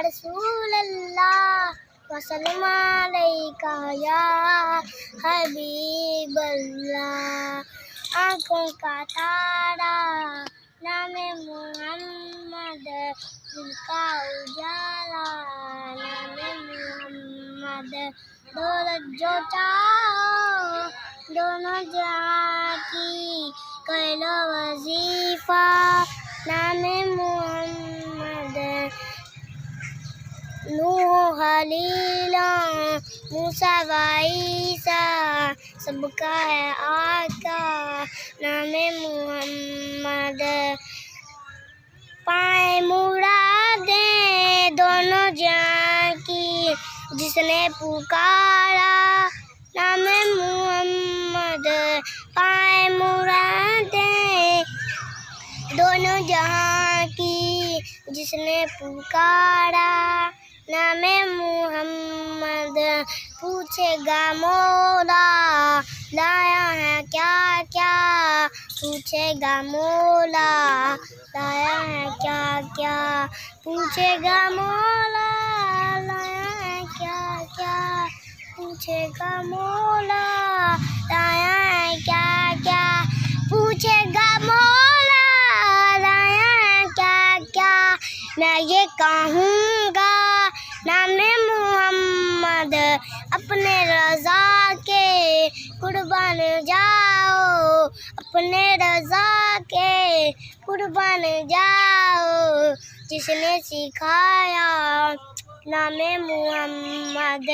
रसूल अल्लाह वसल्लम अलैका या हबीब अल्लाह। आँखों का तारा नामे मोहम्मद, दिल का उजाला नामे मोहम्मद। दौलत जो चाहो दोनों जहां की कर लो वजीफा नामे मोहम्मद। नूह खलीला मूसा व ईसा सबका है आका नामे मोहम्मद। पाए मुरादे दोनों जहां की जिसने पुकारा नामे मोहम्मद। पाए मुरादे दोनों जहां की जिसने पुकारा नामे मोहम्मद। पूछेगा मौला लाया है क्या क्या, पूछेगा मौला लाया है क्या क्या, पूछेगा मौला लाया है क्या क्या, पूछेगा मौला लाया है क्या क्या, पूछेगा मौला लाया है क्या क्या। मैं ये कहूँगा नामे मोहम्मद, अपने रज़ा के कुर्बान जाओ, अपने रज़ा के कुर्बान जाओ। जिसने सिखाया नामे मोहम्मद।